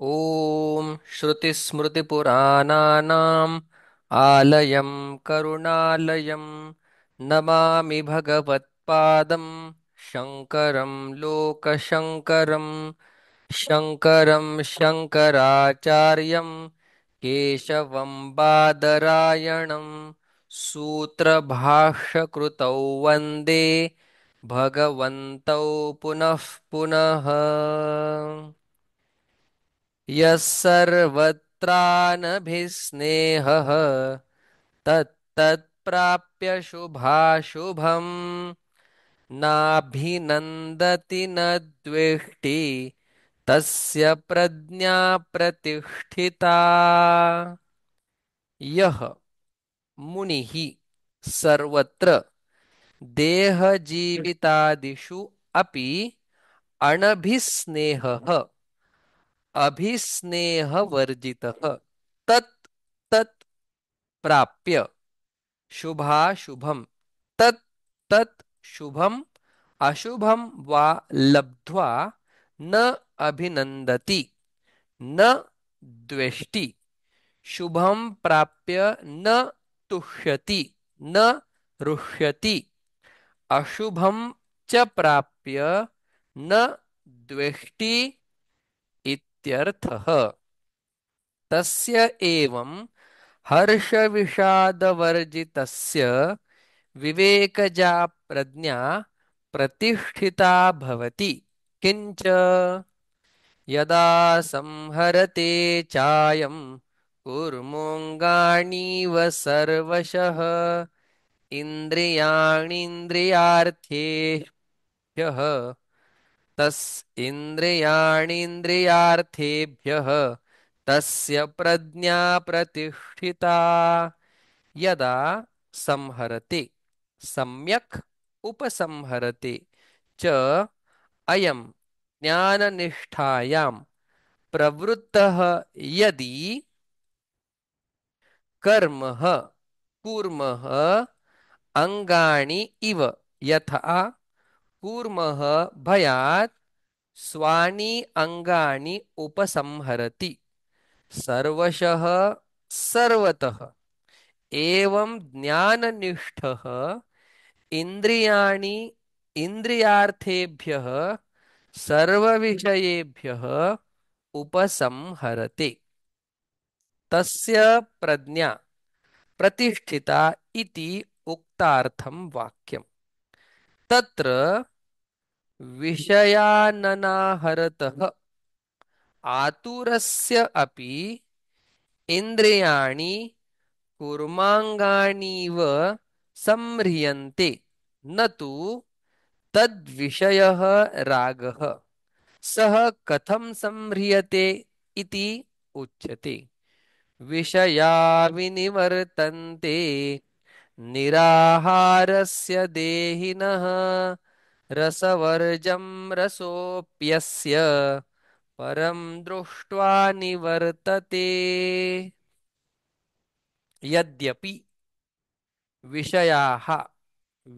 ॐ श्रुतिस्मृतिपुराणानाम् आलयं करुणालयं नमामि भगवत्पादं शङ्करं लोकशङ्करं शङ्करं शङ्कराचार्यं केशवं बादरायणं सूत्रभाष्यकृतौ वन्दे भगवन्तौ पुनः पुनः। यः सर्वत्रानभिस्नेहः तत्तत्प्राप्य शुभाशुभम् नाभिनन्दति न द्वेष्टि तस्य प्रज्ञा प्रतिष्ठिता। यः मुनिः सर्वत्र देहजीवितादिषु अपि अनभिस्नेहः अभिस्नेहवर्जितः तत् तत् प्राप्य शुभाशुभम तत् तत् शुभम अशुभम वा लब्ध्वा न अभिनन्दति न द्वेष्टि शुभम प्राप्य न तुष्यति न रुष्यति अशुभम च प्राप्य न द्वेष्टि इत्यर्थः। तस्य एवं हर्षविषादवर्जितस्य विवेकजा प्रज्ञा प्रतिष्ठिता भवति। किंच यदा संहरते चायं कूर्मोऽङ्गाणीव सर्वशः इन्द्रियाणीन्द्रियार्थेभ्यः तस् इन्द्रियाणीन्द्रियार्थेभ्यः तस्य प्रज्ञा प्रतिष्ठिता। यदा संहरते सम्यक् उपसंहरते च अयं ज्ञाननिष्ठायां प्रवृत्तः यदि कर्मः कूर्मः अंगानि इव यथा कूर्मः भयात् स्वानि अंगानि उपसंहरति सर्वशः सर्वतः एवं ज्ञाननिष्ठः इन्द्रियाणि इन्द्रियार्थेभ्यः सर्वविषयेभ्यः उपसंहरते तस्य प्रज्ञा प्रतिष्ठिता इति उक्तार्थं वाक्यम्। तत्र विषयाननाहरतः आतुरस्य अपि इन्द्रियाणि कूर्माङ्गानीव संह्रियन्ते न तु तद्विषयः रागः सः कथं संह्रियते इति उच्यते। विषया विनिवर्तन्ते निराहारस्य देहिनः रसवर्जं रसोऽप्यस्य परं दृष्ट्वा निवर्तते। यद्यपि विषयाः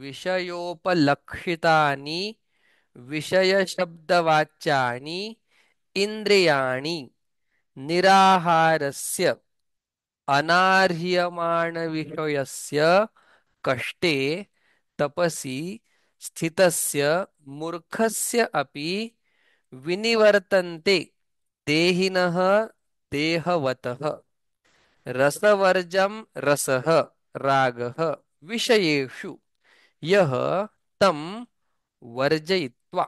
विषयोपलक्षितानि विषयशब्दवाच्यानि इन्द्रियाणि निराहारस्य अनार्ह्यमाणविषयस्य कष्टे तपसि स्थितस्य मूर्खस्य अपि विनिवर्तन्ते देहिनः देहवतः रसवर्जं रसः रागः विषयेषु यः तं वर्जयित्वा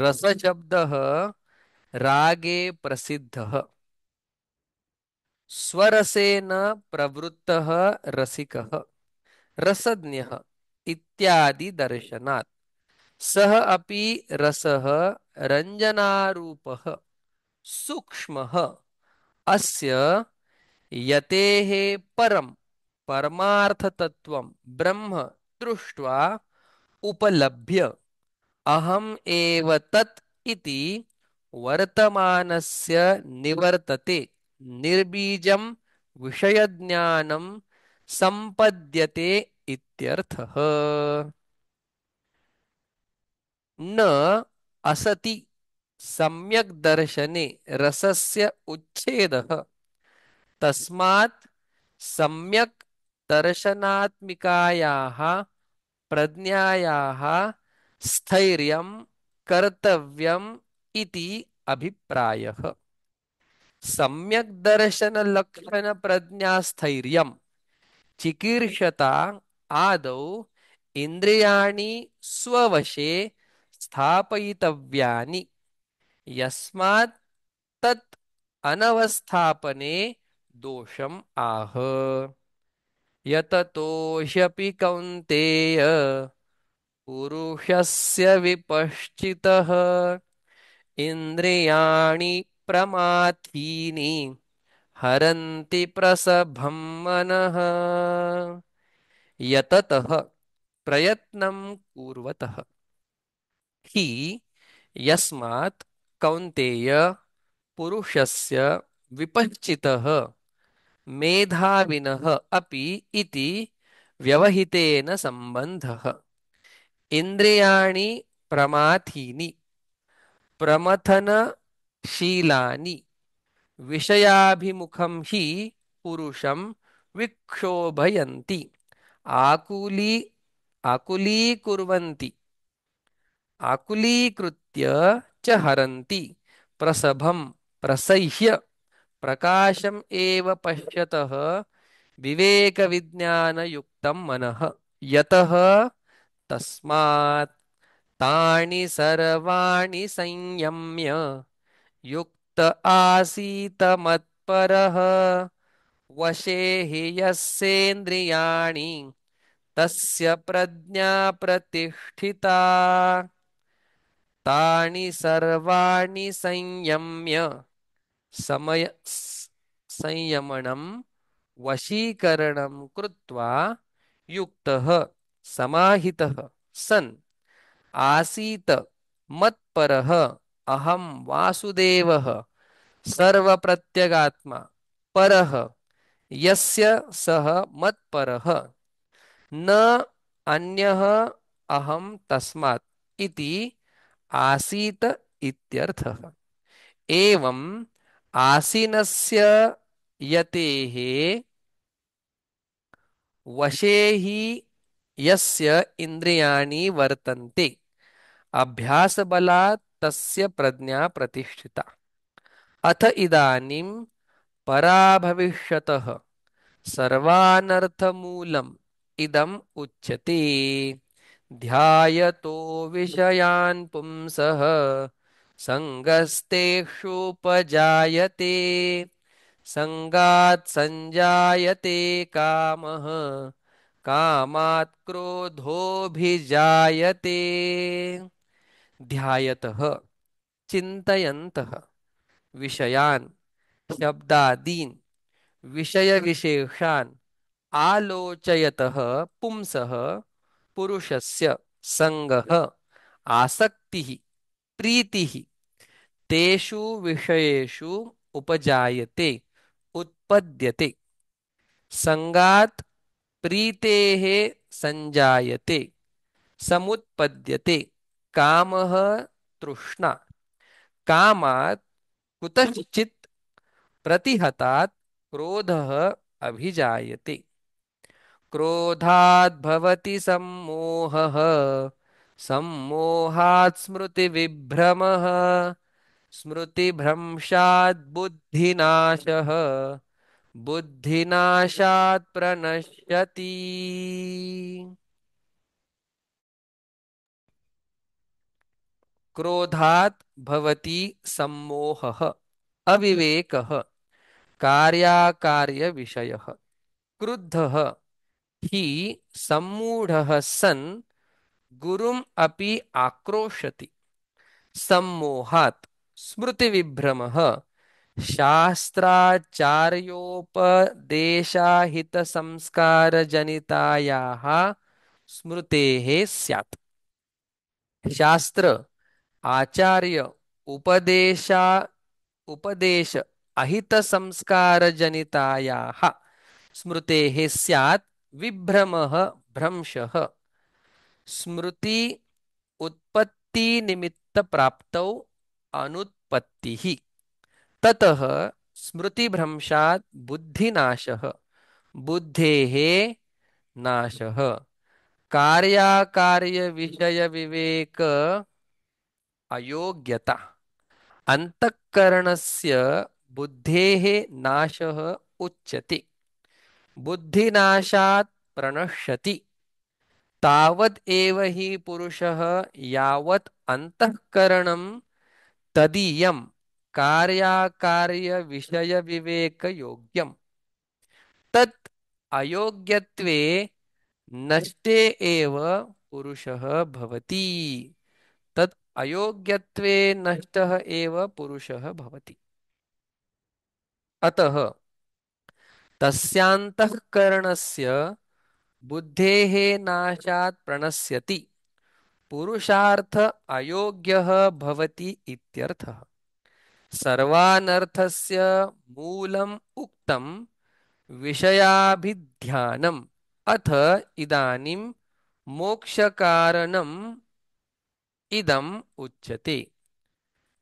रसशब्दः रागे प्रसिद्धः स्वरसेन प्रवृत्तः रसिकः रसज्ञः इत्यादि दर्शनात् सः अपि रसः रञ्जनारूपः सूक्ष्मः अस्य यतेः परं परमार्थतत्त्वं ब्रह्म दृष्ट्वा उपलभ्य अहम् एव तत् इति वर्तमानस्य निवर्तते निर्बीजं विषयज्ञानं संपद्यते इत्यर्थः। न असति सम्यक् दर्शने रसस्य उच्छेदः तस्मात् सम्यक् दर्शनात्मिकायाः प्रज्ञायाः स्थैर्यं कर्तव्यम् इति अभिप्रायः। सम्यक् दर्शन लक्षण प्रज्ञास्थैर्यं चिकीर्षता आदौ इन्द्रियाणि स्ववशे स्थापयितव्यानि यस्मात् तत् अनवस्थापने दोषम् आह। यततो ह्यपि कौन्तेय पुरुषस्य विपश्चितः इन्द्रियाणि प्रमाथीनि हरन्ति प्रसभं मनः। यततः प्रयत्नं पूर्वतः हि यस्मात् कौन्तेय पुरुषस्य विपश्चितः मेधाविनः अपि इति व्यवहितेन सम्बन्धः। इन्द्रियाणि प्रमाथीनि प्रमथनशीलानि विषयाभिमुखं हि पुरुषं विक्षोभयन्ति आकुली आकुलीकुर्वन्ति आकुलीकृत्य च हरन्ति प्रसभं प्रसह्य प्रकाशम् एव पश्यतः विवेकविज्ञानयुक्तं मनः। यतः तस्मात् तानि सर्वाणि संयम्य युक्त आसीत मत्परः वशे हि यस्येन्द्रियाणि तस्य प्रज्ञा प्रतिष्ठिता। तानि सर्वाणि संयम्य संयमनं वशीकरणं कृत्वा युक्तः समाहितः सन् आसीत मत्परः अहं वासुदेवः सर्वप्रत्यगात्मा परः यस्य सः मत्परः न अन्यः अहं तस्मात् इति आसीत इत्यर्थः। एवम् आसीनस्य यतेः वशे हि यस्य इन्द्रियाणि वर्तन्ते अभ्यासबलात् तस्य प्रज्ञा प्रतिष्ठिता। अथ इदानीं पराभविष्यतः सर्वानर्थमूलम् इदम् उच्यते। ध्यायतो विषयान् पुंसः सङ्गस्तेषुपजायते सङ्गात् सञ्जायते कामः कामात् क्रोधोऽभिजायते। ध्यायतः चिन्तयन्तः विषयान् शब्दादीन् विषयविशेषान् आलोचयतः पुंसः पुरुषस्य संगः आसक्तिः प्रीतिः तेषु विषयेषु उपजायते उत्पद्यते। संगात् प्रीतेः संजायते समुत्पद्यते कामः तृष्णा कामात् कुतश्चित् प्रतिहतात् क्रोधः अभिजायते। क्रोधात् भवति सम्मोहः सम्मोहात् स्मृतिविभ्रमः स्मृतिभ्रंशात् बुद्धिनाशः बुद्धिनाशात् प्रणश्यति। क्रोधात् भवति सम्मोहः अविवेकः कार्याकार्यविषयः। क्रुद्धः हि सम्मूढः सन् गुरुम् अपि आक्रोशति। सम्मोहात् स्मृतिविभ्रमः शास्त्राचार्योपदेशाहितसंस्कारजनितायाः स्मृतेः स्यात्। शास्त्र आचार्य उपदेश अहित संस्कार जनितायाः स्मृतेः स्यात् विभ्रमः भ्रंशः। स्मृति उत्पत्ति निमित्त प्राप्तौ अनुत्पत्तिः ततः स्मृतिभ्रंशात् बुद्धिनाशः बुद्धेः नाशः कार्याकार्यविषयविवेक अयोग्यता अंतःकरणस्य बुद्धेः नाशः उच्यते बुद्धिनाशात् प्रणश्यति तावद् एव हि पुरुषः यावत् अंतःकरणं तदीयं कार्याकार्यविषयविवेकयोग्यम् तत् अयोग्यत्वे नष्टे एव पुरुषः भवति तत् अयोग्यत्वे नष्टः एव पुरुषः भवति अतः तस्यान्तःकरणस्य बुद्धेः नाशात् प्रणश्यति पुरुषार्थ अयोग्यः भवति इत्यर्थः सर्वानर्थस्य मूलम् उक्तं विषयाभिध्यानम् अथ इदानीं मोक्षकारणम् इदम् उच्यते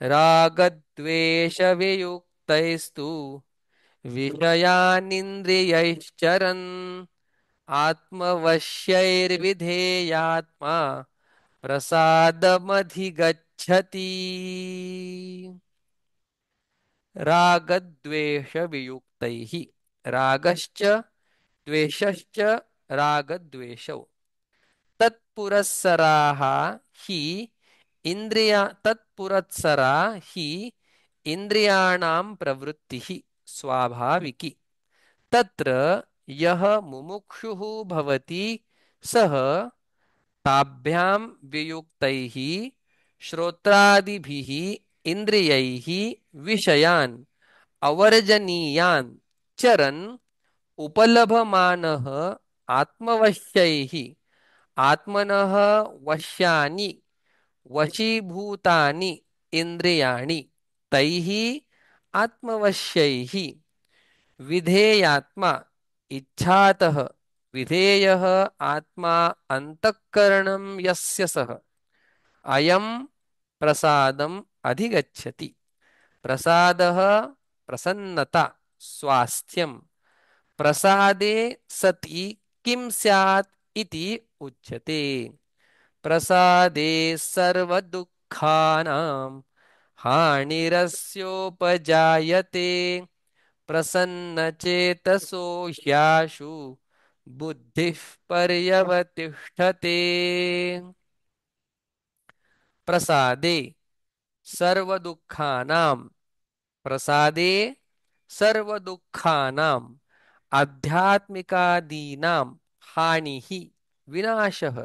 रागद्वेषवियुक्तैस्तु विषयानिन्द्रियैश्चरन् आत्मवश्यैर्विधेयात्मा प्रसादमधिगच्छति रागद्वेषवियुक्तैः रागश्च द्वेषश्च रागद्वेषौ तत्पुरस्सराः हि तत्पुरस्सरा हि इन्द्रियाणां प्रवृत्तिः स्वाभाविकी तत्र यः मुमुक्षुः भवति सः ताभ्यां वियुक्तैः श्रोत्रादिभिः इन्द्रियैः विषयान् अवर्जनीयान् चरन् उपलभमानः आत्मवश्यैः आत्मनः वश्यानि वशीभूतानि इन्द्रियाणि तैः आत्मवश्यैः विधेयात्मा इच्छातः विधेयः आत्मा अंतःकरणं यस्य सः अयं प्रसादम् अधिगच्छति प्रसादः प्रसन्नता स्वास्थ्यं प्रसादे सति किं स्यात् इति उच्यते प्रसादे सर्वदुःखानां हानिरस्योपजायते प्रसन्नचेतसो ह्याशु बुद्धिः पर्यवतिष्ठते प्रसादे सर्वदुःखानां प्रसादे सर्वदुःखानां आध्यात्मिकादीनां हानिः विनाशः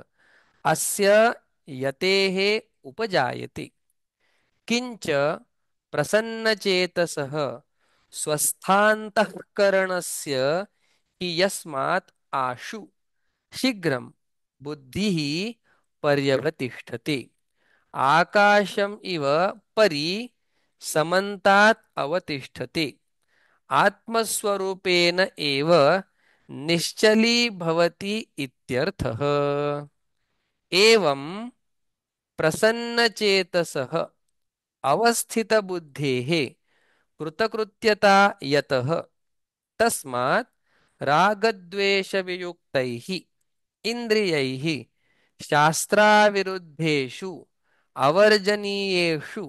अस्य यतेः उपजायते किंच प्रसन्नचेतसः स्वस्थान्तःकरणस्य हि यस्मात् आशु शीघ्रं बुद्धिः पर्यवतिष्ठते आकाशम् इव परि समन्तात् अवतिष्ठते आत्मस्वरूपेण एव निश्चली भवति इत्यर्थः एवं प्रसन्नचेतसः अवस्थितबुद्धेः कृतकृत्यता यतः तस्मात् रागद्वेषवियुक्तैः इन्द्रियैः शास्त्राविरुद्धेषु अवर्जनीयेषु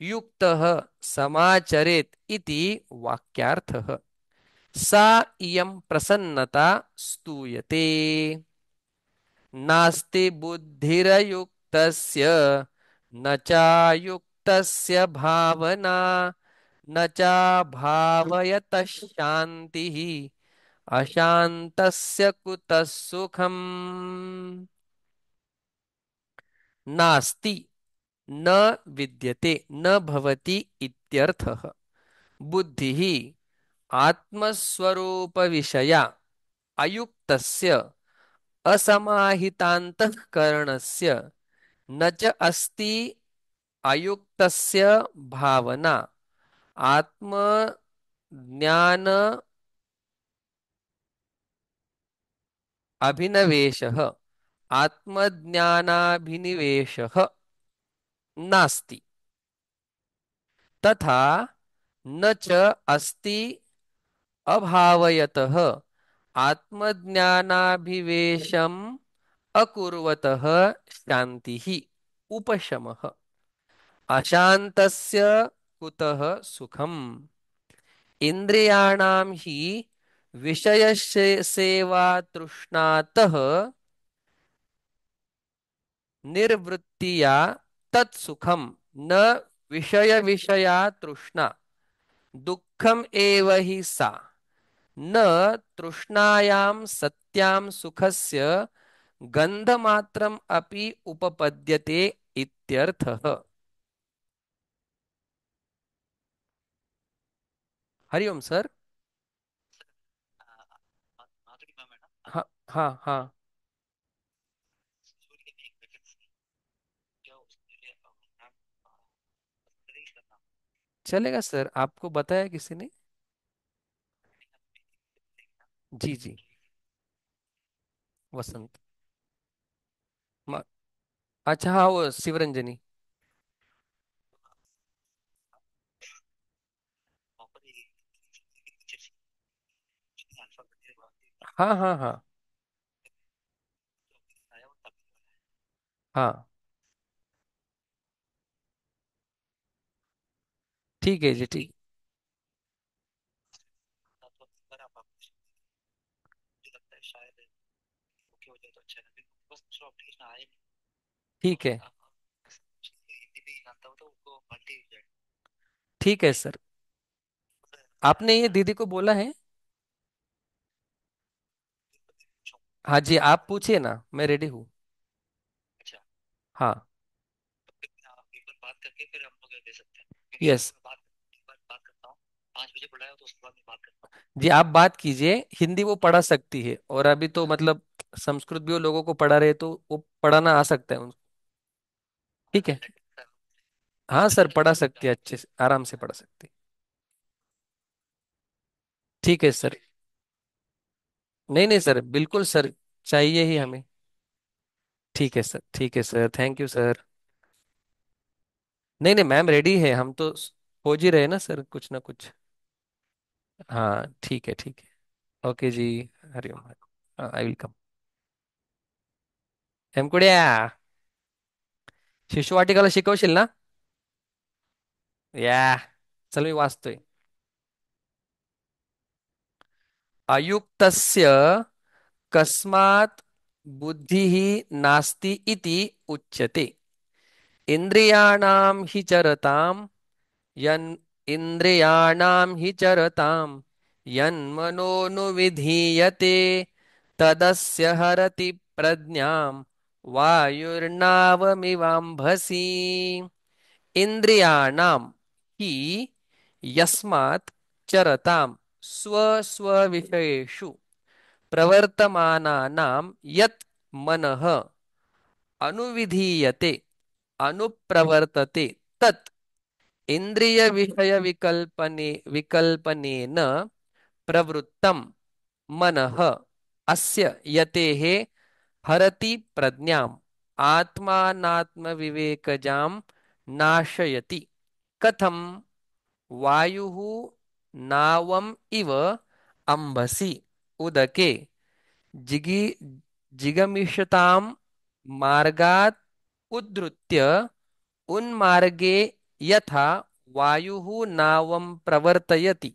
युक्तः समाचरेत् इति वाक्यार्थः सा इयं प्रसन्नता स्तूयते नास्ति बुद्धिरयुक्तस्य न चायुक्तस्य भावना न चाभावयतः शान्तिः अशान्तस्य कुतः सुखम् नास्ति न विद्यते न भवति इत्यर्थः बुद्धिः आत्मस्वरूपविषया अयुक्तस्य असमाहितान्तःकरणस्य न च अस्ति अयुक्तस्य भावना आत्मज्ञान अभिनवेशः आत्मज्ञानाभिनिवेशः नास्ति तथा न च अस्ति अभावयतः आत्मज्ञानाभिवेशम् अकुर्वतः शान्तिः उपशमः अशान्तस्य कुतः सुखम् इंद्रियाणां हि विषयसेवा तृष्णातः निर्वृत्तिया तत्सुखम न विषय विषया तृष्णा दुःखम एव हि सा न तृष्णायां सत्यां सुखस्य गंधमात्रम अपि उपपद्यते इत्यर्थः। हरिओम सर। हाँ हाँ हाँ। चलेगा सर, आपको बताया किसी ने? जी जी। वसंत। म- अच्छा हाँ, वो शिवरंजनी। हाँ हाँ हाँ हाँ। ठीक है जी, ठीक। ठीक है। ठीक है सर। आपने ये दीदी को बोला है? हाँ जी, आप पूछिए ना, मैं रेडी हूँ। हाँ। यस। जी आप बात कीजिए, हिंदी वो पढ़ा सकती है, और अभी तो मतलब संस्कृत भी वो लोगों को पढ़ा रहे, तो वो पढ़ाना आ सकता है उनको। ठीक है। हाँ सर, पढ़ा सकती है, अच्छे से आराम से पढ़ा सकती है। ठीक है सर। नहीं नहीं सर, बिल्कुल सर, चाहिए ही हमें। ठीक है सर, ठीक है सर, थैंक यू सर। नहीं नहीं मैम, रेडी है हम तो, खोज ही रहे हैं ना सर, कुछ ना कुछ। हाँ ठीक है, ठीक है। Okay ji. Hariom. I will come. हेमकुड्या, शिशुवाटिकाला शिकवशील ना? या, चल मी वाचतोय. अयुक्तस्य कस्मात् बुद्धिः नास्ति इति उच्यते. इन्द्रियाणां हि चरतां यन् इन्द्रियाणां हि चरतां यन्मनोनुविधीयते तदस्य हरति प्रज्ञां वायुर्नावमिवाम्भसि. इन्द्रियाणां हि यस्मात् चरतां स्वस्वविषयेषु प्रवर्तमानानां यत् मनः अनुविधीयते अनुप्रवर्तते तत् इंद्रिय विषय विकल्पने विकल्पनेन प्रवृत्तं मनः अस्य यतेः हरति प्रज्ञाम् आत्मानात्म विवेकजां नाशयति. कथं? वायुः नावम् इव अंबसि उदके जिगि जिगमिषतां मार्गात् उद्धृत्य उन्मार्गे यथा वायुः नावं प्रवर्तयति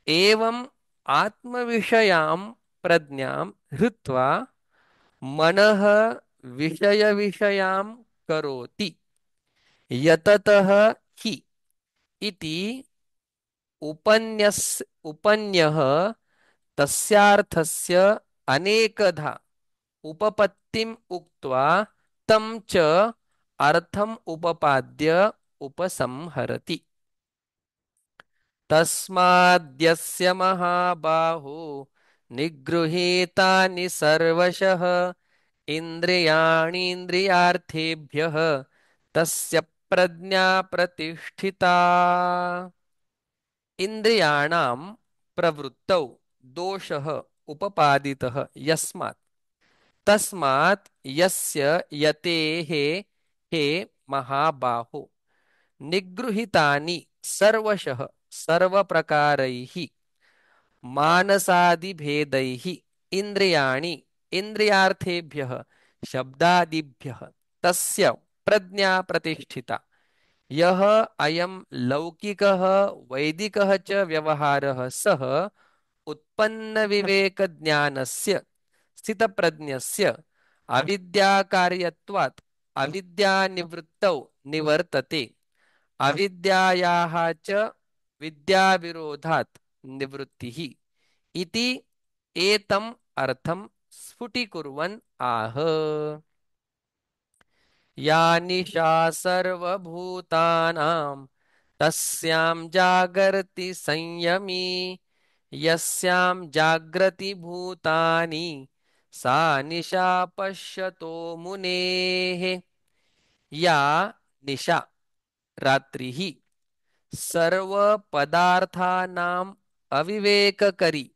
एवं आत्मविषयां प्रज्ञां हृत्वा मनः विषयविषयां करोति यततः हि इति उपन्यः तस्यार्थस्य अनेकधा उपपत्तिम् उक्त्वा तं च अर्थम् उपपाद्य उपसंहरति. तस्माद्यस्य महाबाहो निगृहीतानि सर्वशः इन्द्रियाणीन्द्रियार्थेभ्यः तस्य प्रज्ञा प्रतिष्ठिता. इन्द्रियाणां प्रवृत्तौ दोषः उपपादितः यस्मात् तस्मात् यस्य यतेः हे महाबाहो निगृहीतानि सर्वशः सर्वप्रकारैः मानसादिभेदैः इन्द्रियाणि इन्द्रियार्थेभ्यः शब्दादिभ्यः तस्य प्रज्ञा प्रतिष्ठिता। यः अयं लौकिकः वैदिकः च व्यवहारः सः उत्पन्नविवेकज्ञानस्य स्थितप्रज्ञस्य अविद्याकार्यत्वात् अविद्यानिवृत्तौ निवर्तते। अविद्यायाः च विद्याविरोधात् निवृत्तिः इति एतम् अर्थं स्फुटीकुर्वन् आह। या निशा सर्वभूतानां तस्यां जागर्ति संयमी यस्यां जाग्रति भूतानि सा निशा पश्यतो मुनेः। या निशा रात्रिः सर्व पदार्थानां अविवेककरी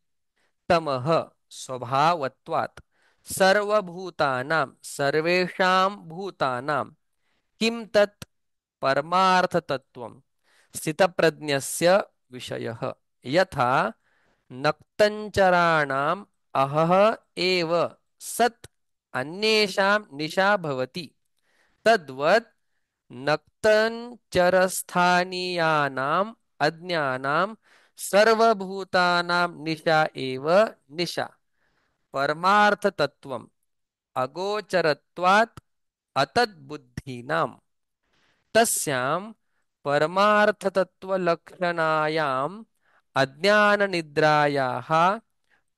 तमः स्वभावत्वात् सर्वभूतानां सर्वेषां भूतानां किं तत् परमार्थतत्त्वं स्थितप्रज्ञस्य विषयः। यथा नक्तञ्चराणाम् अहः एव सत् अन्येषां निशा भवति तद्वत् नक्तञ्चरस्थानीयानाम् अज्ञानां सर्वभूतानां निशा एव निशा परमार्थतत्त्वम् अगोचरत्वात् अतद्बुद्धीनाम् तस्यां परमार्थतत्त्वलक्षणायाम् अज्ञाननिद्रायाः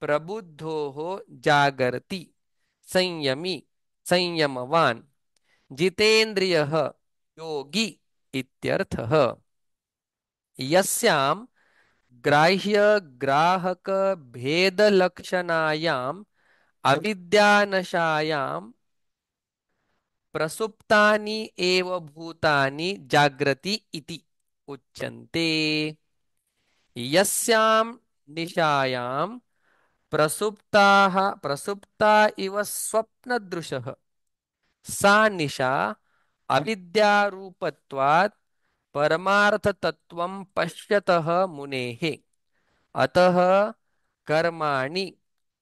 प्रबुद्धोः जागर्ति संयमी संयमवान् जितेन्द्रियः योगी इत्यर्थः। यस्यां ग्राह्य ग्राहक भेद लक्षणायाम अविद्यानशायाम प्रसुप्तानि एव भूतानि जाग्रति इति उच्यन्ते। यस्यां निशायां प्रसुप्ता इव स्वप्नदृशः सा निशा अविद्यारूपत्वात् परमार्थतत्त्वं पश्यतः मुनेः। अतः कर्माणि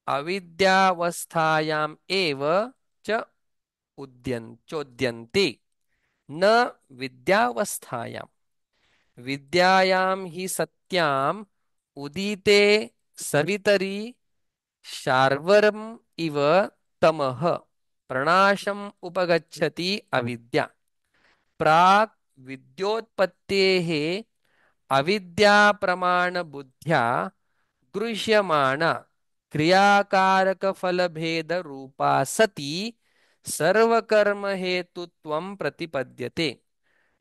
अविद्यावस्थायाम् एव च चोद्यन्ते न विद्यावस्थायाम्। विद्यायां हि सत्याम् उदिते सवितरि शार्वर्म् इव तमः प्रणाशम् उपगच्छति अविद्या। प्राक् विद्योत्पत्तेः अविद्या प्रमाण बुद्ध्या गृह्यमाण क्रियाकारक फल भेद रूपा सती सर्वकर्म हेतुत्वं प्रतिपद्यते।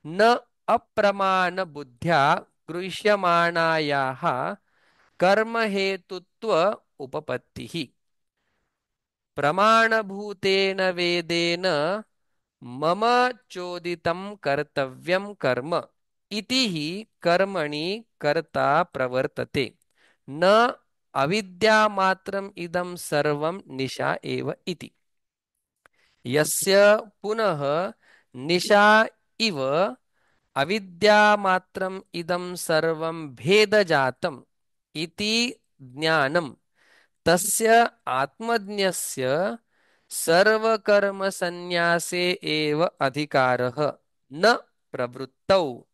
न अप्रमाण बुद्ध्या गृह्यमाणायाः कर्म हेतुत्व उपपत्तिः। प्रमाणभूतेन वेदेन मम चोदितं कर्तव्यं कर्म इति हि कर्मणि कर्ता प्रवर्तते। न अविद्यामात्रम् इदं सर्वं निशा एव इति। यस्य पुनः निशा इव अविद्यामात्रम् इदं सर्वं भेदजातम् इति ज्ञानं तस्य आत्मज्ञस्य सर्वकर्मसन्न्यासे एव अधिकारः न प्रवृत्तौ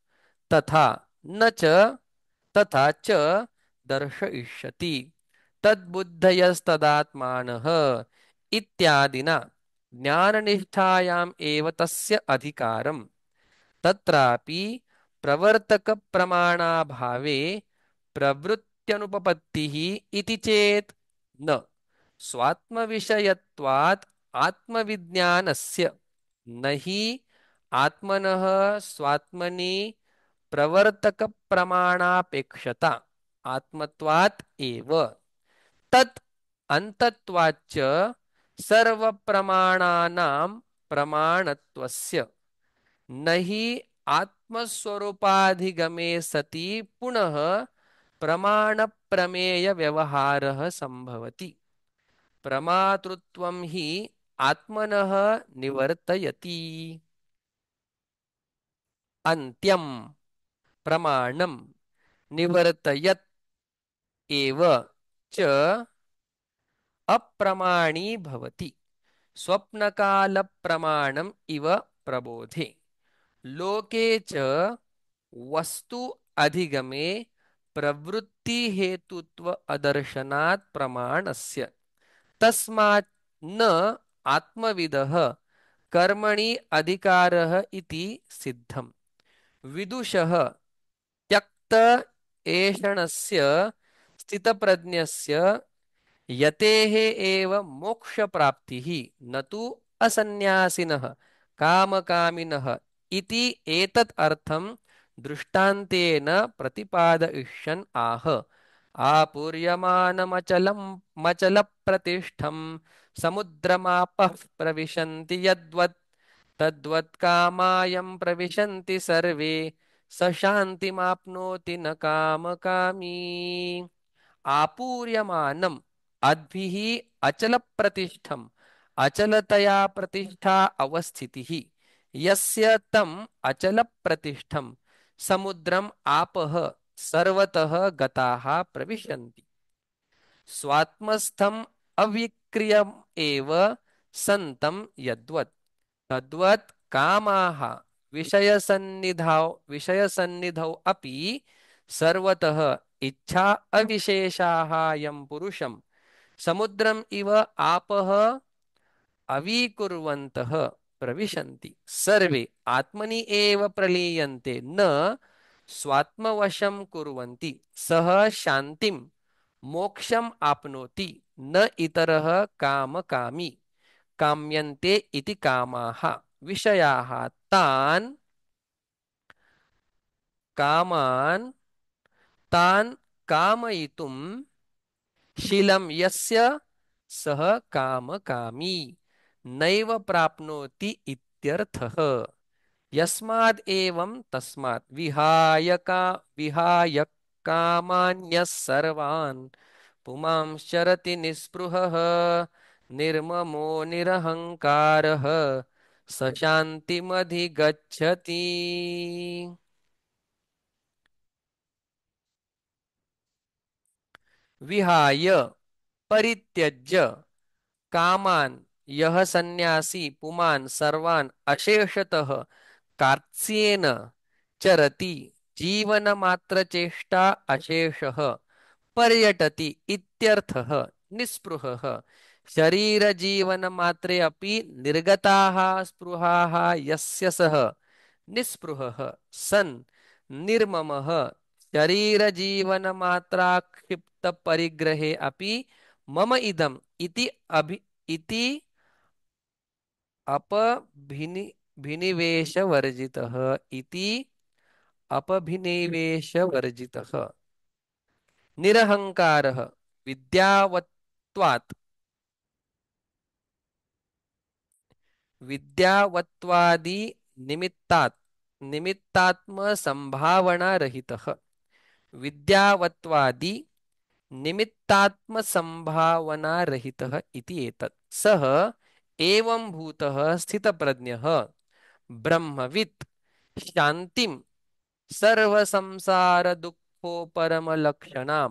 तथा न च तथा च दर्शयिष्यति। तद्बुद्धयस्तदात्मानः इत्यादिना ज्ञाननिष्ठायाम् एव तस्य अधिकारम्। तत्रापि प्रवर्तक प्रमाणाभावे प्रवृत्त्यनुपपत्तिः इति चेत् न स्वात्मविषयत्वात् आत्मविज्ञानस्य न हि आत्मनः स्वात्मनि प्रवर्तक प्रमाणापेक्षता आत्मत्वात् एव। तत् अन्तत्वाच्च सर्वप्रमाणानां प्रमाणत्वस्य न हि आत्मस्वरूपाधिगमे सति पुनः प्रमाण प्रमेय व्यवहारः संभवति। प्रमातृत्वं हि आत्मनः निवर्तयति। अन्त्यम् प्रमाणं निवर्तयत् एव च अप्रमाणी भवति स्वप्नकालप्रमाणम् इव प्रबोधे लोके च वस्तु अधिगमे प्रवृत्ति हेतुत्व अदर्शनात् प्रमाणस्य तस्मात् न आत्मविदः कर्मणि अधिकारः इति सिद्धम् विदुषः त्यक्त एषणस्य स्थितप्रज्ञस्य यतेः एव मोक्षप्राप्तिः न तु असन्न्यासिनः कामकामिनः इति एतत् अर्थं दृष्टान्तेन प्रतिपादयिष्यन् आह आपूर्यमानमचलं मचलप्रतिष्ठं समुद्रमापः प्रविशन्ति यद्वत् तद्वत् कामायं प्रविशन्ति सर्वे स शान्तिमाप्नोति न कामकामी आपूर्यमानम् अद्भिः अचल प्रतिष्ठम अचलतया प्रतिष्ठा अवस्थितिः यस्य तम अचल प्रतिष्ठम समुद्रम आपः सर्वतः गताः प्रविशन्ति स्वात्मस्थम अविक्रियम एव सन्तं यद्वत् तद्वत् कामाः विषयसन्निधौ अपि सर्वतः इच्छा अविशेषाः यं पुरुषं समुद्रम इव आपः अवीकुर्वन्तः प्रविशन्ति सर्वे आत्मनि एव प्रलीयन्ते न स्वात्मवशं कुर्वन्ति सः शान्तिं मोक्षम् आपनोति न इतरः कामकामी काम्यन्ते इति कामाः विषयाः तान् कामान् तान् कामयितुं शीलं यस्य सः कामकामी नैव प्राप्नोति इत्यर्थः यस्माद् एवं तस्मात् विहाय कामान्यः सर्वान् पुमांश्चरति निःस्पृहः निर्ममो निरहङ्कारः स शान्तिमधिगच्छति विहाय परित्यज्य कामान् यह सन्यासी पुमान् सर्वान् अशेषतः कार्त्स्येन चरति जीवनमात्रचेष्टा अशेषः पर्यटति इत्यर्थः निःस्पृहः शरीरजीवनमात्रे अपि निर्गताः स्पृहाः यस्य सः निःस्पृहः सन् निर्ममः शरीरजीवनमात्राक्षिप्तपरिग्रहे अपि मम इदम् इति अपभिनिवेशवर्जितः इति अपभिनिवेशवर्जितः निरहङ्कारः विद्यावत्त्वात् विद्यावत्त्वादि निमित्तात् निमित्तात्मसंभावनारहितः विद्यावत्त्वादि निमित्तात्मसंभावनारहितः इति एतत् सः एवं भूतः स्थितप्रज्ञः ब्रह्मवित् शान्तिं सर्वसंसारदुःखोपरमलक्षणां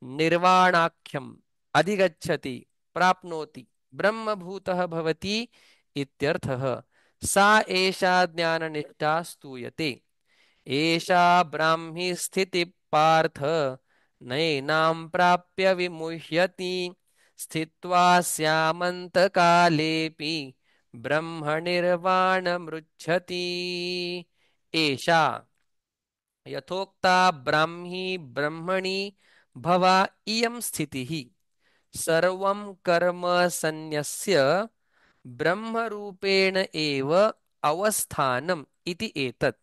निर्वाणाख्यम् अधिगच्छति प्राप्नोति ब्रह्मभूतः भवति इत्यर्थः सा एषा ज्ञाननिष्ठा स्तूयते एषा ब्राह्मी स्थितिः पार्थ नैनां प्राप्य विमुह्यति स्थित्वा स्यामन्तकालेऽपि ब्रह्मनिर्वाणमृच्छति एषा यथोक्ता ब्राह्मी ब्रह्मणि भवा इयं स्थितिः सर्वं कर्म सन्न्यस्य ब्रह्मरूपेण एव अवस्थानम् इति एतत्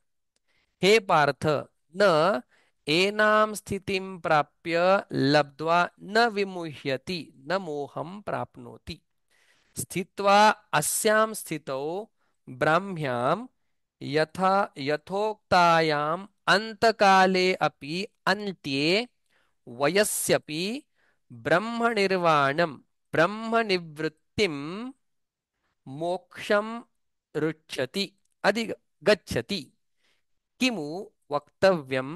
हे पार्थ न एनां स्थितिं प्राप्य लब्ध्वा न विमुह्यति न मोहं प्राप्नोति स्थित्वा अस्यां स्थितौ ब्राह्म्यां यथोक्तायाम् अन्तकाले अपि अन्त्ये वयस्यपि ब्रह्मनिर्वाणं ब्रह्मनिवृत्तिं मोक्षं रुच्छति अधिगच्छति किमु वक्तव्यं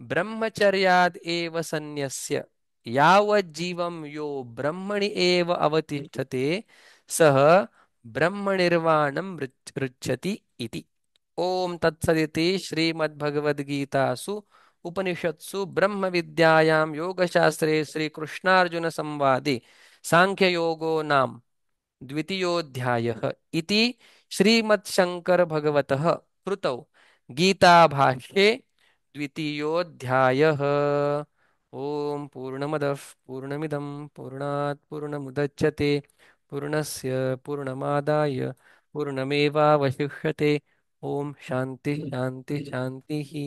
ब्रह्मचर्याद् एव सन्न्यस्य यावज्जीवं यो ब्रह्मणि एव अवतिष्ठते सः ब्रह्मनिर्वाणं ऋच्छति इति। ओम तत्सदिति श्रीमद्भगवद्गीतासु उपनिषत्सु ब्रह्मविद्यायां योगशास्त्रे श्रीकृष्णार्जुन संवादे सांख्ययोगो नाम द्वितीयोऽध्यायः इति श्रीमद्शङ्करभगवतः कृतौ गीताभाष्ये द्वितीयोऽध्यायः। ॐ पूर्णमदः पूर्णमिदं पूर्णात् पूर्णमुदच्यते पूर्णस्य पूर्णमादाय पूर्णमेवावशिष्यते। ओम शांति शांति शांति ही।